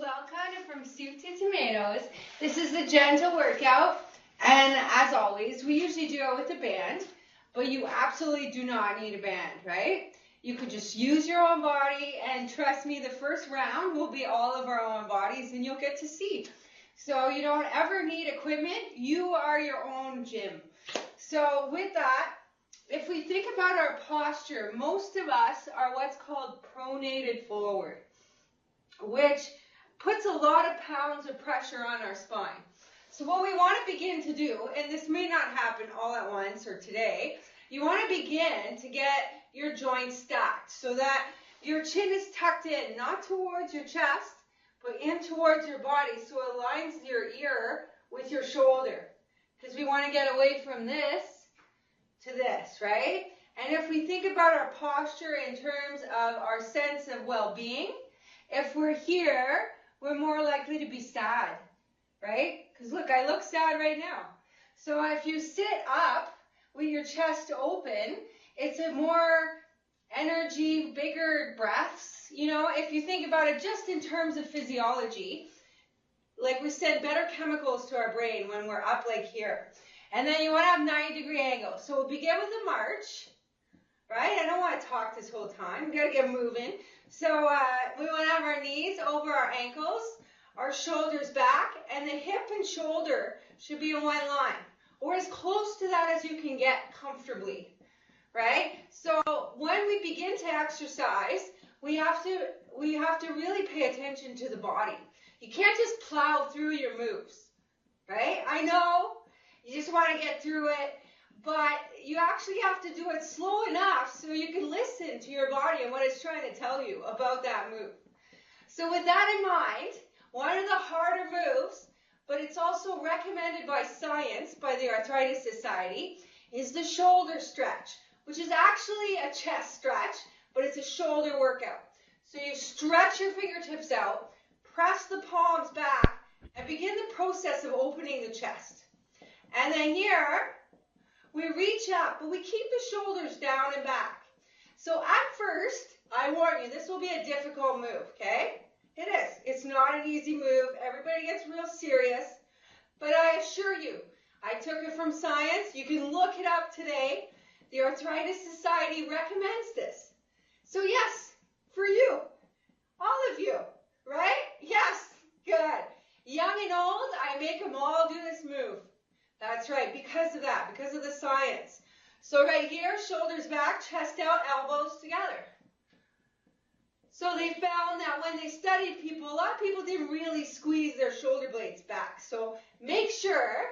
welcome from soup to tomatoes. This is the gentle workout, and as always, we usually do it with a band, but you absolutely do not need a band, right? You could just use your own body, and trust me, the first round will be all of our own bodies, and you'll get to see. So you don't ever need equipment. You are your own gym. So with that, if we think about our posture, most of us are what's called pronated forward, which puts a lot of pounds of pressure on our spine. So what we want to begin to do, and this may not happen all at once or today, you want to begin to get your joints stacked so that your chin is tucked in, not towards your chest, but in towards your body, so it aligns your ear with your shoulder. Because we want to get away from this to this, right? And if we think about our posture in terms of our sense of well-being, if we're here, we're more likely to be sad, right? Because look, I look sad right now. So if you sit up with your chest open, it's a more energy, bigger breaths. You know, if you think about it just in terms of physiology, like we send better chemicals to our brain when we're up like here. And then you want to have 90-degree angle. So we'll begin with a march, right? I don't want to talk this whole time. We've got to get moving. So we want to have our knees over our ankles, our shoulders back, and the hip and shoulder should be in one line, or as close to that as you can get comfortably, right? So when we begin to exercise, we have to really pay attention to the body. You can't just plow through your moves, right? I know you just want to get through it, but you actually have to do it slow enough so you can listen to your body and what it's trying to tell you about that move. So with that in mind, one of the harder moves, but it's also recommended by science, by the Arthritis Society, is the shoulder stretch, which is actually a chest stretch, but it's a shoulder workout. So you stretch your fingertips out, press the palms back, and begin the process of opening the chest. And then here, we reach up, but we keep the shoulders down and back. So at first, I warn you, this will be a difficult move, okay? It is. It's not an easy move. Everybody gets real serious. But I assure you, I took it from science. You can look it up today. The Arthritis Society recommends this. So yes, for you, all of you, right? Yes, good. Young and old, I make them all do this move. That's right, because of that, because of the science. So right here, shoulders back, chest out, elbows together. So they found that when they studied people, a lot of people didn't really squeeze their shoulder blades back. So make sure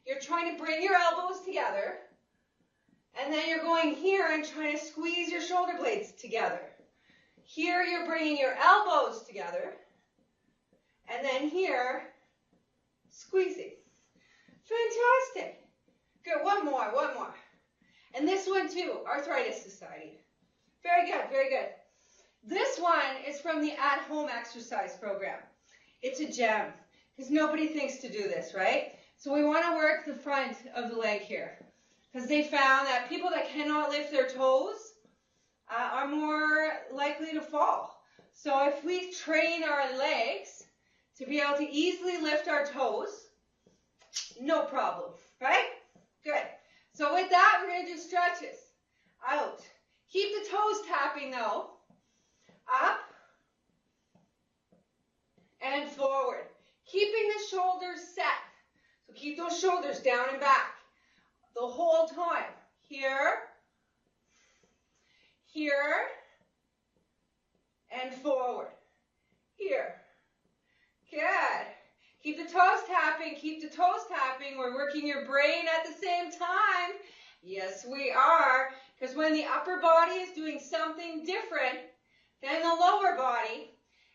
you're trying to bring your elbows together, and then you're going here and trying to squeeze your shoulder blades together. Here you're bringing your elbows together, and then here, squeezing. Fantastic. Good, one more. And this one too, Arthritis Society. Very good, very good. This one is from the at-home exercise program. It's a gem, because nobody thinks to do this, right? So we want to work the front of the leg here, because they found that people that cannot lift their toes are more likely to fall. So if we train our legs to be able to easily lift our toes, no problem, right? Good. So with that, we're going to do stretches. Out. Keep the toes tapping though. Up and forward. Keeping the shoulders set. So keep those shoulders down and back the whole time. Here, here, and forward. Here. Good. Keep the toes tapping, keep the toes tapping. We're working your brain at the same time. Yes, we are. Because when the upper body is doing something different than the lower body,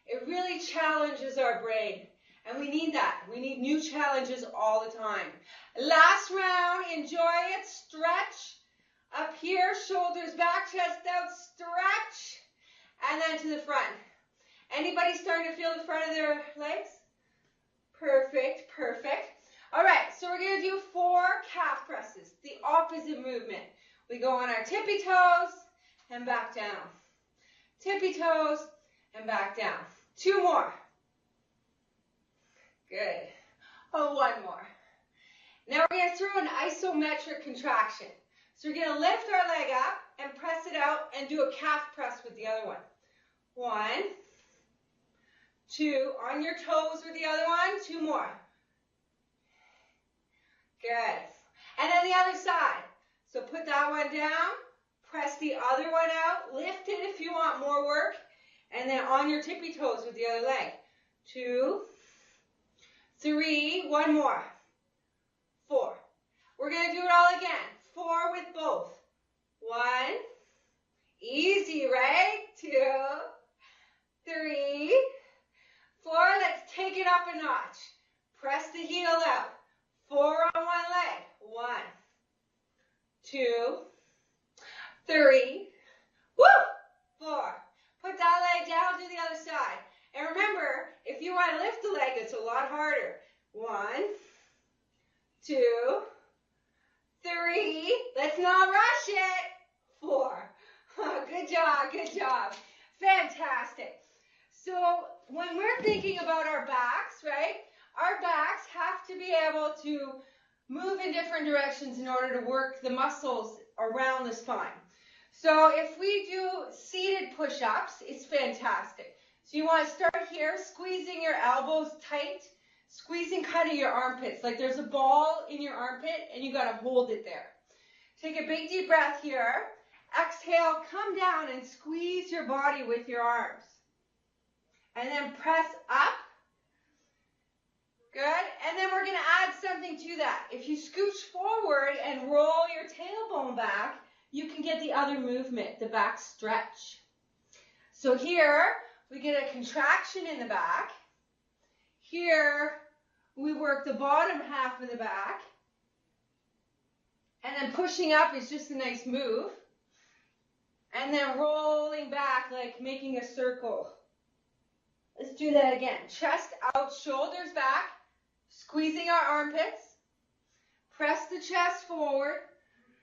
it really challenges our brain. And we need that. We need new challenges all the time. Last round, enjoy it. Stretch. Up here, shoulders back, chest out, stretch. And then to the front. Anybody starting to feel the front of their legs? Perfect, perfect. All right, so we're going to do 4 calf presses, the opposite movement. We go on our tippy toes and back down. Tippy toes and back down. 2 more. Good. Oh, one more. Now we're going to throw an isometric contraction. So we're going to lift our leg up and press it out and do a calf press with the other one. 1, 2, on your toes with the other one, 2 more. Good. And then the other side. So put that one down, press the other one out, lift it if you want more work, and then on your tippy toes with the other leg. 2, 3, 1 more. 4. We're going to do it all again. 4 with both. 1, easy, right? 2, 3, 4. Let's take it up a notch. Press the heel out. 4 on one leg. 1, 2, 3, woo, 4. Put that leg down to the other side. And remember, if you want to lift the leg, it's a lot harder. 1, 2, 3. Let's not rush it. 4. Good job, good job. Fantastic. So when we're thinking about our backs, right, our backs have to be able to move in different directions in order to work the muscles around the spine. So if we do seated push-ups, it's fantastic. So you want to start here, squeezing your elbows tight, squeezing kind of your armpits, like there's a ball in your armpit and you got to hold it there. Take a big deep breath here. Exhale, come down and squeeze your body with your arms. And then press up. Good. And then we're going to add something to that. If you scooch forward and roll your tailbone back, you can get the other movement, the back stretch. So here, we get a contraction in the back. Here, we work the bottom half of the back. And then pushing up is just a nice move. And then rolling back like making a circle. Let's do that again. Chest out, shoulders back. Squeezing our armpits. Press the chest forward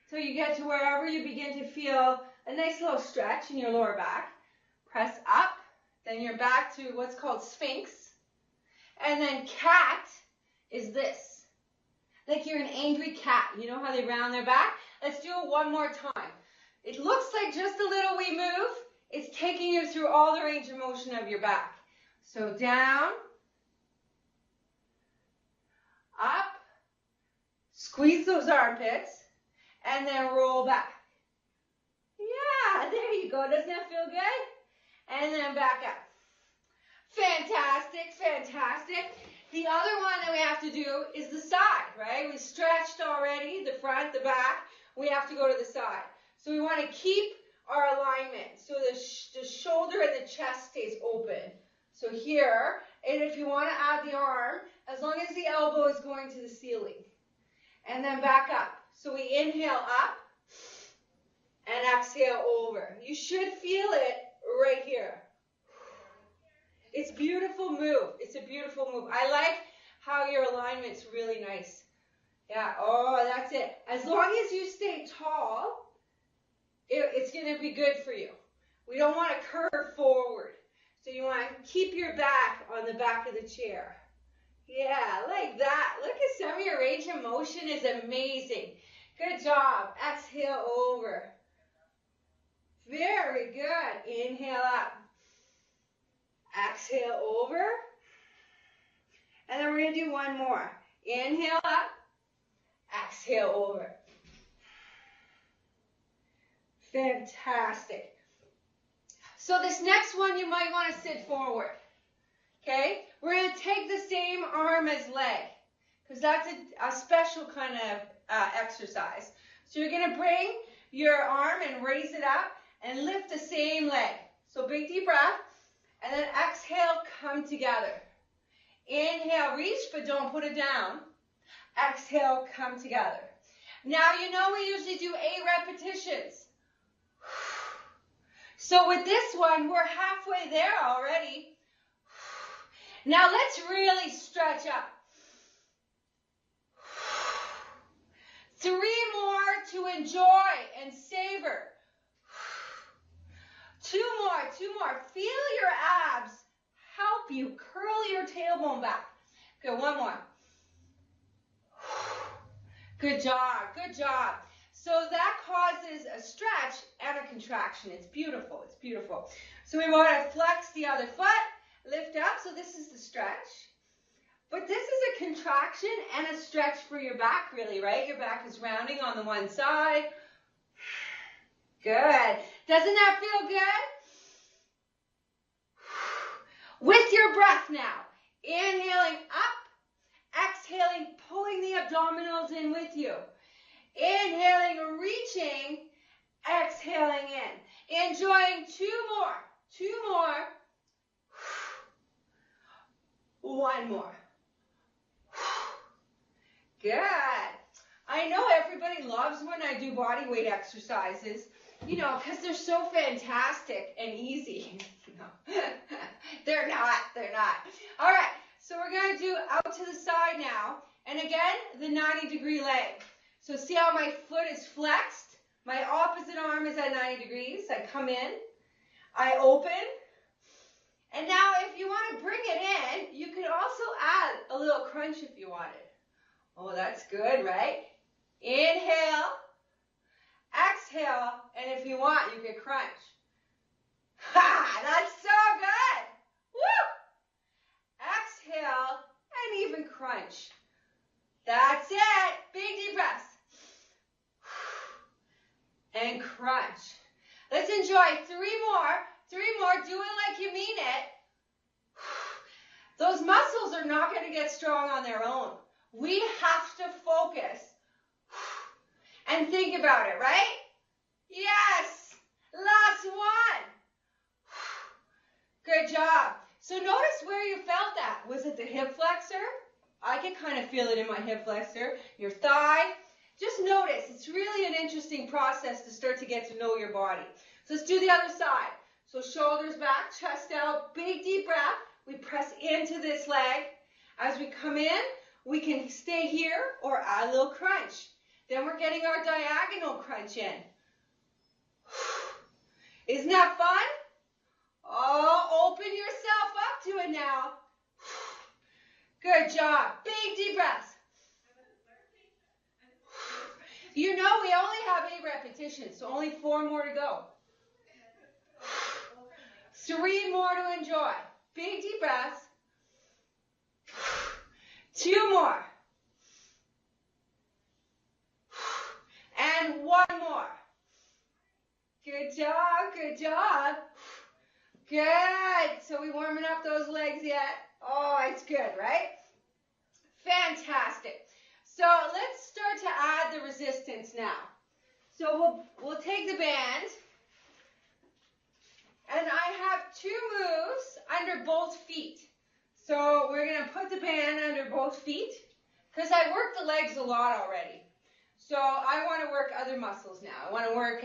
till you get to wherever you begin to feel a nice little stretch in your lower back. Press up. Then you're back to what's called Sphinx. And then cat is this. Like you're an angry cat. You know how they round their back? Let's do it one more time. It looks like just a little wee move. It's taking you through all the range of motion of your back. So down, up, squeeze those armpits, and then roll back. Yeah, there you go. Doesn't that feel good? And then back up. Fantastic, fantastic. The other one that we have to do is the side, right? We stretched already, the front, the back. We have to go to the side. So we want to keep our alignment so the shoulder and the chest stays open. So here, and if you want to add the arm, as long as the elbow is going to the ceiling. And then back up. So we inhale up and exhale over. You should feel it right here. It's a beautiful move. It's a beautiful move. I like how your alignment's really nice. Yeah, oh, that's it. As long as you stay tall, it's going to be good for you. We don't want to curve forward. So you want to keep your back on the back of the chair. Yeah, like that. Look at some of your range of motion is amazing. Good job. Exhale over. Very good. Inhale up. Exhale over. And then we're going to do one more. Inhale up. Exhale over. Fantastic. So this next one, you might want to sit forward. Okay? We're going to take the same arm as leg, because that's a special kind of exercise. So you're going to bring your arm and raise it up and lift the same leg. So big deep breath, and then exhale, come together. Inhale, reach, but don't put it down. Exhale, come together. Now, you know we usually do 8 repetitions. So with this one, we're halfway there already. Now let's really stretch up. 3 more to enjoy and savor. 2 more. Feel your abs help you curl your tailbone back. Good, one more. Good job, good job. So that causes a stretch and a contraction. It's beautiful, it's beautiful. So we want to flex the other foot, lift up, so this is the stretch. But this is a contraction and a stretch for your back, really, right? Your back is rounding on the one side. Good. Doesn't that feel good? With your breath now. Inhaling up, exhaling, pulling the abdominals in with you. Inhaling, reaching, exhaling in. Enjoying two more. One more. Good. I know everybody loves when I do body weight exercises, you know, because they're so fantastic and easy. No, they're not. All right, so we're going to do out to the side now. And again, the 90-degree leg. So see how my foot is flexed? My opposite arm is at 90 degrees. I come in, I open. And now if you want to bring it in, you could also add a little crunch if you wanted. Oh, that's good, right? Inhale, exhale, and if you want, you can crunch. Ha! That's so good! Woo! Exhale, and even crunch. That's it. Big deep breaths. And crunch. Let's enjoy three more. Do it like you mean it. Those muscles are not going to get strong on their own. We have to focus and think about it, right? Yes. Last one. Good job. So notice where you felt that. Was it the hip flexor? I can kind of feel it in my hip flexor. Your thigh. Just notice. It's really an interesting process to start to get to know your body. So let's do the other side. So shoulders back, chest out, big deep breath. We press into this leg. As we come in, we can stay here or add a little crunch. Then we're getting our diagonal crunch in. Isn't that fun? Oh, open yourself up to it now. Good job. Big deep breaths. You know we only have 8 repetitions, so only 4 more to go. 3 more to enjoy. Big deep breaths. 2 more. And 1 more. Good job, good job. Good. So we warming up those legs yet? Oh, it's good, right? Fantastic. So let's start to add the resistance now. So we'll take the band. And I have 2 moves under both feet. So we're going to put the band under both feet because I worked the legs a lot already. So I want to work other muscles now. I want to work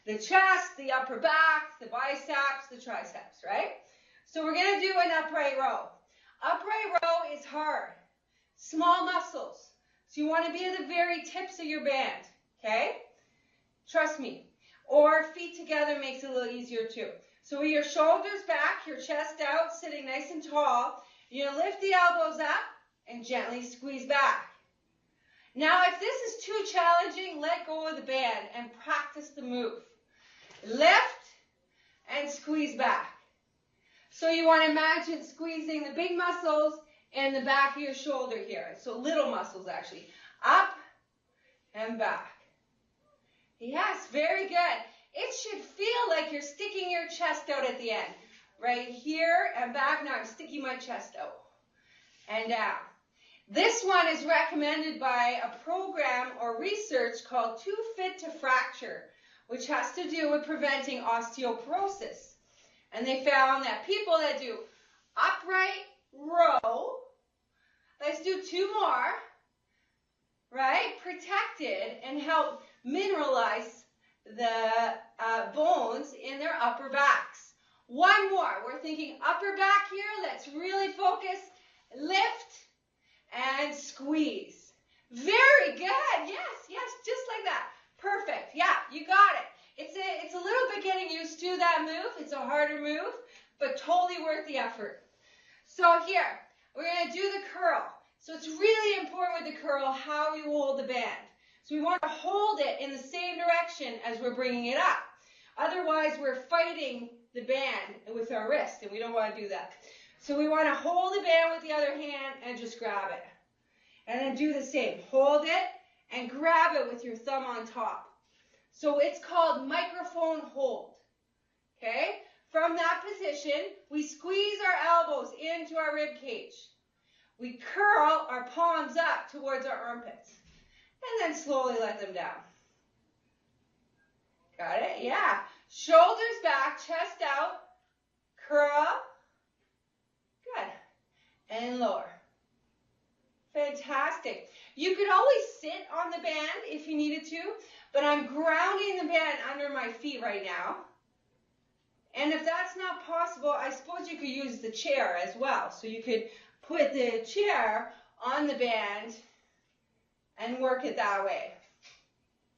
the chest, the upper back, the biceps, the triceps, right? So we're going to do an upright row. Upright row is hard. Small muscles. So you want to be at the very tips of your band, okay? Trust me. Or feet together makes it a little easier too. So with your shoulders back, your chest out, sitting nice and tall, you're going to lift the elbows up and gently squeeze back. Now if this is too challenging, let go of the band and practice the move. Lift and squeeze back. So you want to imagine squeezing the big muscles in the back of your shoulder here. So little muscles actually. Up and back. Yes, very good. It should feel like you're sticking your chest out at the end. Right here and back. Now I'm sticking my chest out. And down. This one is recommended by a program or research called Too Fit to Fracture, which has to do with preventing osteoporosis. And they found that people that do upright row, let's do 2 more, right? Protected and help mineralize the bones in their upper backs. 1 more. We're thinking upper back here. Let's really focus. Lift and squeeze. Very good. Yes, just like that. Perfect. Yeah, you got it. It's a little bit getting used to that move. It's a harder move, but totally worth the effort. So here, We're going to do the curl. So it's really important with the curl how you hold the band. So we want to hold it in the same direction as we're bringing it up. Otherwise, we're fighting the band with our wrist, and we don't want to do that. So we want to hold the band with the other hand and just grab it. And then do the same. Hold it and grab it with your thumb on top. So it's called microphone hold. Okay? From that position, we squeeze our elbows into our rib cage. We curl our palms up towards our armpits. And then slowly let them down. Got it? Yeah. Shoulders back, chest out. Curl. Good. And lower. Fantastic. You could always sit on the band if you needed to, but I'm grounding the band under my feet right now. And if that's not possible, I suppose you could use the chair as well. So you could put the chair on the band and work it that way.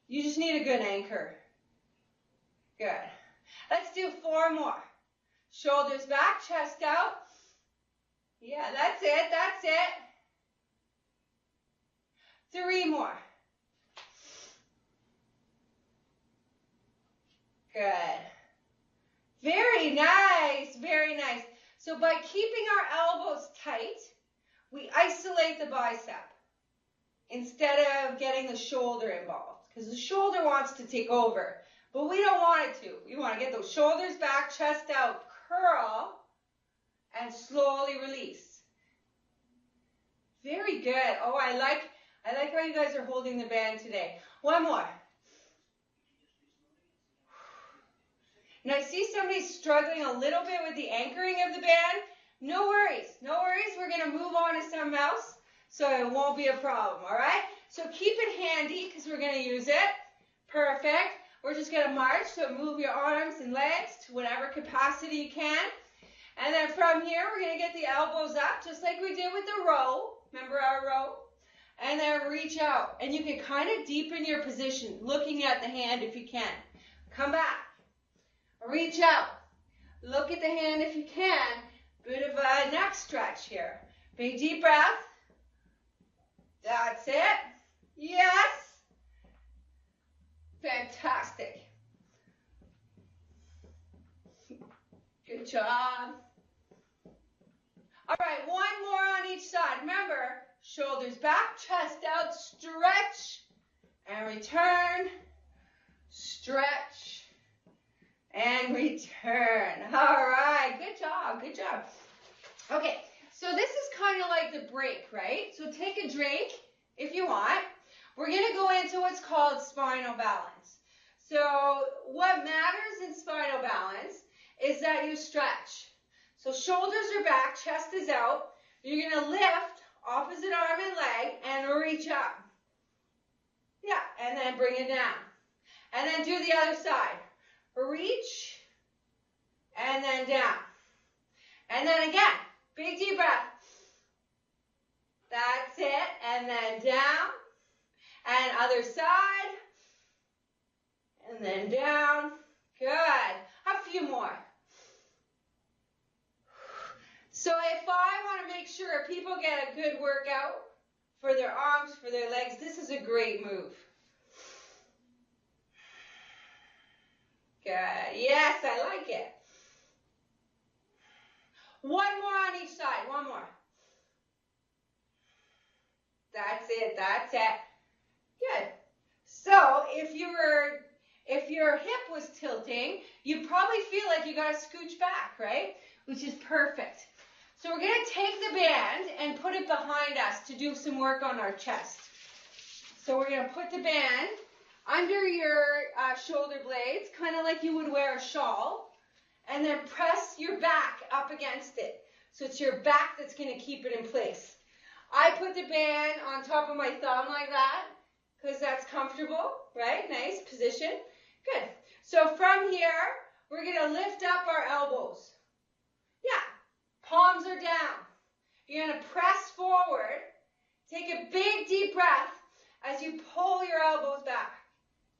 You just need a good anchor. Good. Let's do 4 more. Shoulders back, chest out. Yeah, that's it, that's it. 3 more. Good. Very nice, very nice. So by keeping our elbows tight, we isolate the bicep instead of getting the shoulder involved, because the shoulder wants to take over, but we don't want it to. We want to get those shoulders back, chest out, curl, and slowly release. Very good. Oh, I like how you guys are holding the band today. 1 more. Now I see somebody struggling a little bit with the anchoring of the band. No worries, no worries. We're going to move on to something else, so it won't be a problem, all right? So keep it handy because we're going to use it. Perfect. We're just going to march, so move your arms and legs to whatever capacity you can. And then from here, we're going to get the elbows up, just like we did with the row. Remember our row? And then reach out. And you can kind of deepen your position, looking at the hand if you can. Come back. Reach out. Look at the hand if you can. Bit of a neck stretch here. Big deep breath. That's it. Yes. Fantastic. Good job. All right, 1 more on each side. Remember, shoulders back, chest out, stretch, and return. Stretch, and return. All right, good job, good job. Okay, so this is kind of like the break, right? So take a drink if you want. We're going to go into what's called spinal balance. So what matters in spinal balance is that you stretch. So shoulders are back, chest is out. You're going to lift opposite arm and leg and reach up. Yeah, and then bring it down. And then do the other side. Reach, and then down. And then again, big deep breath. That's it, and then down. And other side, and then down. Good. A few more. So if I want to make sure people get a good workout for their arms, for their legs, this is a great move. Good. Yes, I like it. 1 more on each side. 1 more. That's it. That's it. Good. So if your hip was tilting, you probably feel like you got to scooch back, right? Which is perfect. So we're going to take the band and put it behind us to do some work on our chest. So we're going to put the band under your shoulder blades, kind of like you would wear a shawl, and then press your back up against it. So it's your back that's going to keep it in place. I put the band on top of my thumb like that because that's comfortable, right? Nice position. Good. So from here, we're going to lift up our elbows. Yeah. Palms are down. You're going to press forward. Take a big deep breath as you pull your elbows back.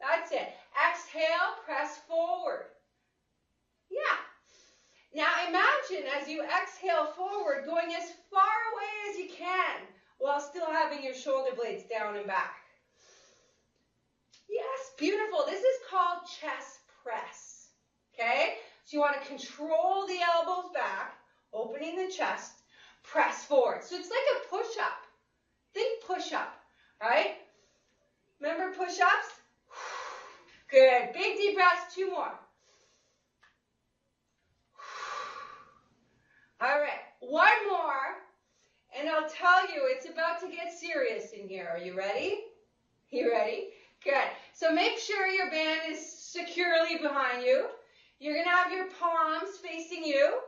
That's it. Exhale, press forward. Yeah. Now imagine as you exhale forward, going as far away as you can while still having your shoulder blades down and back. Yes, beautiful. This is called chest press, okay? So you want to control the elbows back, opening the chest, press forward. So it's like a push-up. Think push-up, right? Remember push-ups? Good. Big deep breaths, 2 more. All right, 1 more, and I'll tell you, it's about to get serious in here. Are you ready? You ready? Good. So make sure your band is securely behind you. You're going to have your palms facing you,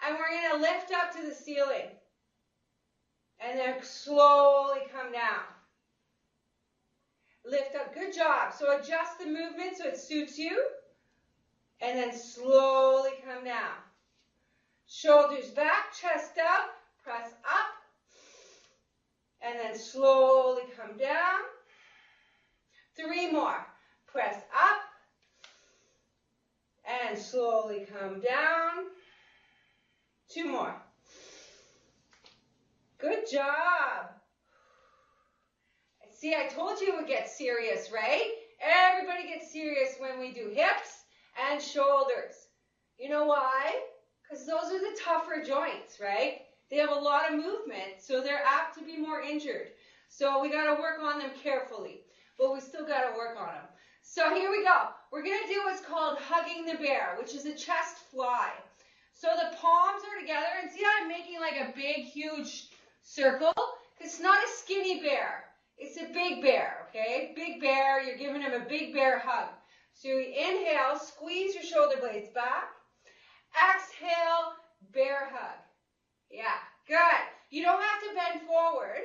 and we're going to lift up to the ceiling. And then slowly come down. Lift up. Good job. So adjust the movement so it suits you. And then slowly come down. Shoulders back, chest up, press up. And then slowly come down. 3 more. Press up. And slowly come down. 2 more. Good job. See, I told you it would get serious, right? Everybody gets serious when we do hips and shoulders. You know why? Because those are the tougher joints, right? They have a lot of movement, so they're apt to be more injured. So we got to work on them carefully, but we still got to work on them. So here we go. We're going to do what's called hugging the bear, which is a chest fly. So the palms are together, and see how I'm making like a big, huge circle? It's not a skinny bear. It's a big bear, okay? Big bear, you're giving him a big bear hug. So you inhale, squeeze your shoulder blades back. Exhale, bear hug. Yeah, good. You don't have to bend forward.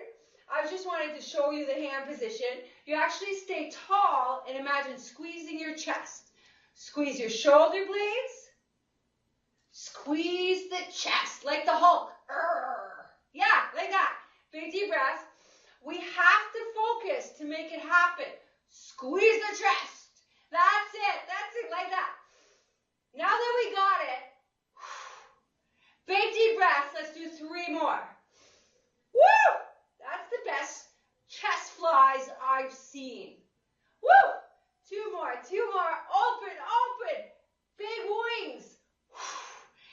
I just wanted to show you the hand position. You actually stay tall and imagine squeezing your chest. Squeeze your shoulder blades. Squeeze the chest like the Hulk. Yeah, like that. Big deep breath. We have to focus to make it happen. Squeeze the chest. That's it. That's it, like that. Now that we got it, big deep breaths. Let's do 3 more. Woo! That's the best chest flies I've seen. Woo! 2 more, 2 more. Open, open. Big wings.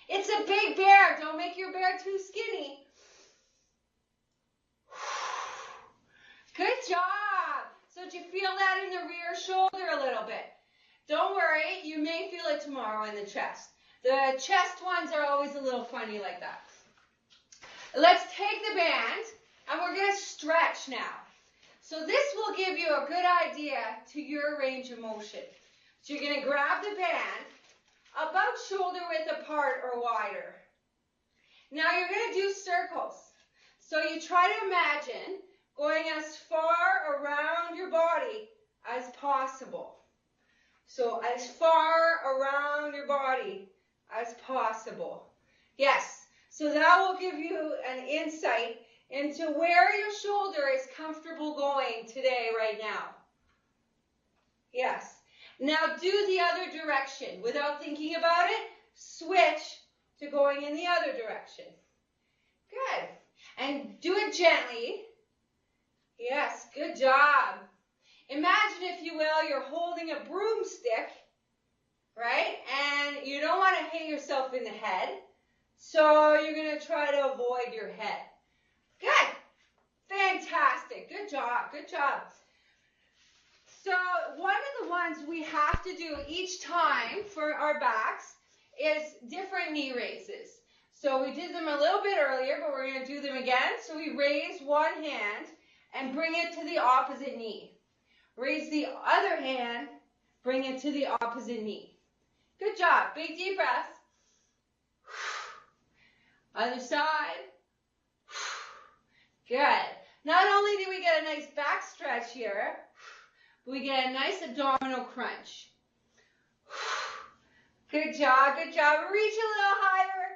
It's a big bear. Don't make your bear too skinny. Good job. So did you feel that in the rear shoulder a little bit? Don't worry, you may feel it tomorrow in the chest. The chest ones are always a little funny like that. Let's take the band, and we're going to stretch now. So this will give you a good idea to your range of motion. So you're going to grab the band about shoulder width apart or wider. Now you're going to do circles. So you try to imagine going as far around your body as possible. So as far around your body as possible. Yes, so that will give you an insight into where your shoulder is comfortable going today, right now. Yes. Now do the other direction. Without thinking about it, switch to going in the other direction. Good. And do it gently. Yes, good job. Imagine, if you will, you're holding a broomstick, right? And you don't want to hit yourself in the head, so you're going to try to avoid your head. Good. Fantastic. Good job. Good job. So one of the ones we have to do each time for our backs is different knee raises. So we did them a little bit earlier, but we're going to do them again. So we raise one hand and bring it to the opposite knee. Raise the other hand, bring it to the opposite knee. Good job. Big deep breath. Other side. Good. Not only do we get a nice back stretch here, but we get a nice abdominal crunch. Good job. Good job. Reach a little higher.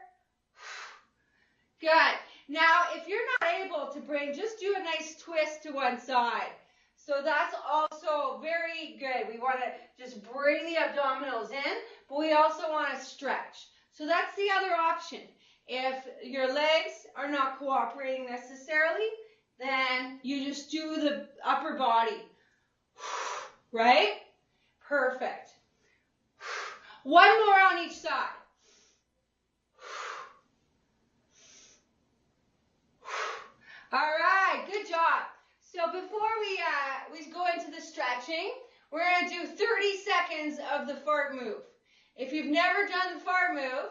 Good. Now, if you're not able to bring, just do a nice twist to one side. So that's also very good. We want to just bring the abdominals in, but we also want to stretch. So that's the other option. If your legs are not cooperating necessarily, then you just do the upper body, right? Perfect. One more on each side. All right, good job. So before we go into the stretching, we're going to do 30 seconds of the fart move. If you've never done the fart move,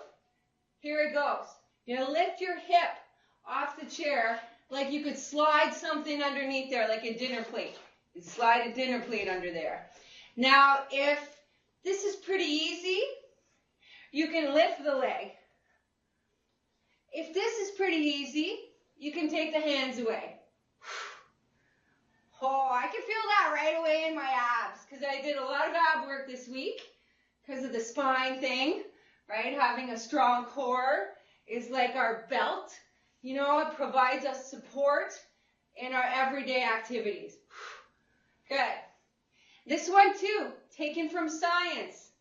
here it goes. You're going to lift your hip off the chair like you could slide something underneath there, like a dinner plate. You slide a dinner plate under there. Now, if this is pretty easy, you can lift the leg. If this is pretty easy, you can take the hands away. Oh, I can feel that right away in my abs because I did a lot of ab work this week because of the spine thing, right? Having a strong core is like our belt. You know, it provides us support in our everyday activities. Good. This one too, taken from science.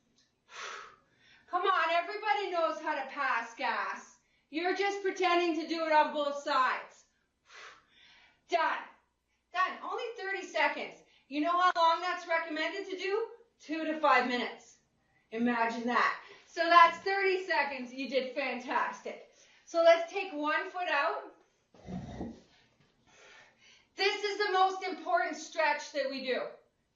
Come on, everybody knows how to pass gas. You're just pretending to do it on both sides. Done. Done. Only 30 seconds. You know how long that's recommended to do? 2 to 5 minutes. Imagine that. So that's 30 seconds. You did fantastic. So let's take one foot out. This is the most important stretch that we do.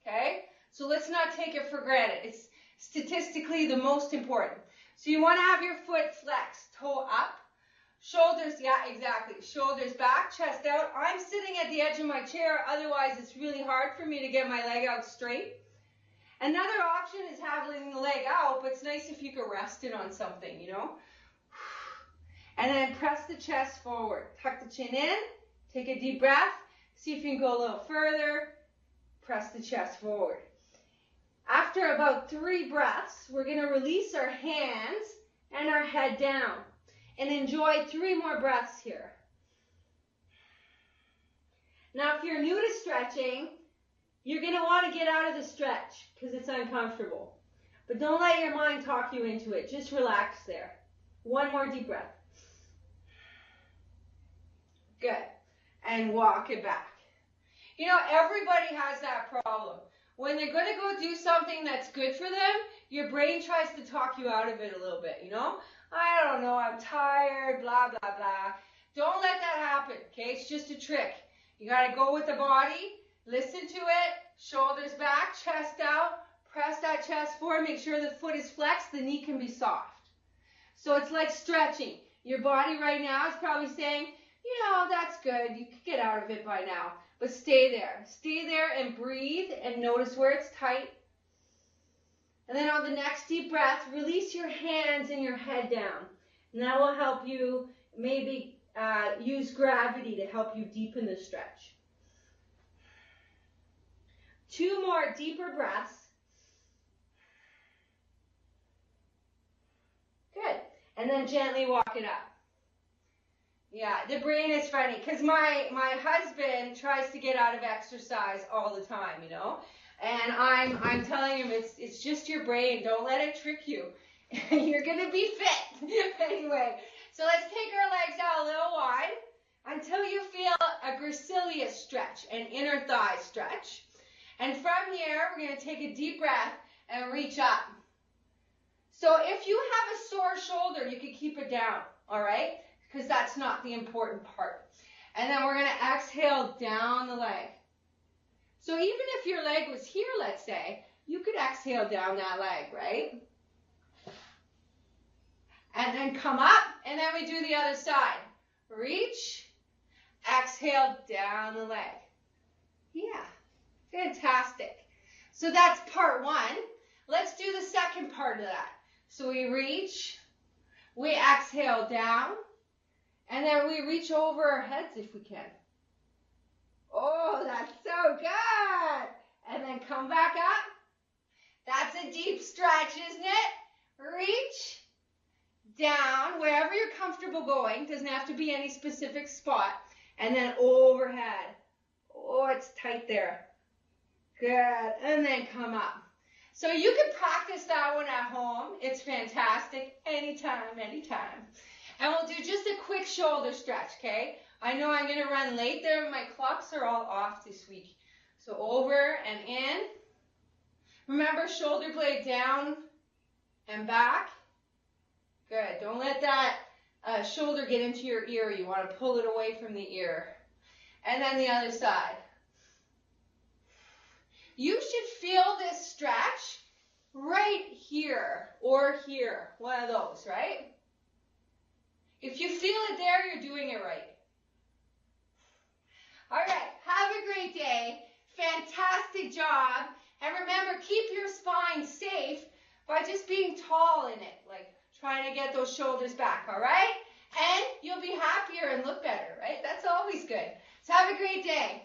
Okay? So let's not take it for granted. It's statistically the most important. So you want to have your foot flexed, toe up. Shoulders, yeah, exactly. Shoulders back, chest out. I'm sitting at the edge of my chair, otherwise it's really hard for me to get my leg out straight. Another option is having the leg out, but it's nice if you could rest it on something, you know. And then press the chest forward. Tuck the chin in, take a deep breath. See if you can go a little further. Press the chest forward. After about 3 breaths, we're going to release our hands and our head down. And enjoy 3 more breaths here. Now, if you're new to stretching, you're going to want to get out of the stretch because it's uncomfortable. But don't let your mind talk you into it. Just relax there. 1 more deep breath. Good. And walk it back. You know, everybody has that problem. When they're going to go do something that's good for them, your brain tries to talk you out of it a little bit, you know? I don't know, I'm tired, blah, blah, blah. Don't let that happen, okay? It's just a trick. You got to go with the body, listen to it, shoulders back, chest out, press that chest forward, make sure the foot is flexed, the knee can be soft. So it's like stretching. Your body right now is probably saying, you know, that's good, you could get out of it by now. But stay there. Stay there and breathe and notice where it's tight. And then on the next deep breath, release your hands and your head down. And that will help you maybe use gravity to help you deepen the stretch. 2 more deeper breaths. Good. And then gently walk it up. Yeah, the brain is funny because my husband tries to get out of exercise all the time, you know. And I'm telling him it's just your brain. Don't let it trick you. You're going to be fit. Anyway, so let's take our legs out a little wide until you feel a gracilis stretch, an inner thigh stretch. And from here, we're going to take a deep breath and reach up. So if you have a sore shoulder, you can keep it down, all right? Because that's not the important part. And then we're going to exhale down the leg. So even if your leg was here, let's say, you could exhale down that leg, right? And then come up, and then we do the other side. Reach, exhale down the leg. Yeah, fantastic. So that's part 1. Let's do the second part of that. So we reach, we exhale down, and then we reach over our heads if we can. Oh, that's so good. And then come back up. That's a deep stretch, isn't it? Reach down wherever you're comfortable going. Doesn't have to be any specific spot. And then overhead. Oh, it's tight there. Good. And then come up. So you can practice that one at home. It's fantastic. Anytime, anytime. And we'll do just a quick shoulder stretch, okay? I know I'm going to run late there. My clocks are all off this week. So over and in. Remember, shoulder blade down and back. Good. Don't let that shoulder get into your ear. You want to pull it away from the ear. And then the other side. You should feel this stretch right here or here. One of those, right? If you feel it there, you're doing it right. All right. Have a great day. Fantastic job. And remember, keep your spine safe by just being tall in it, like trying to get those shoulders back, all right? And you'll be happier and look better, right? That's always good. So have a great day.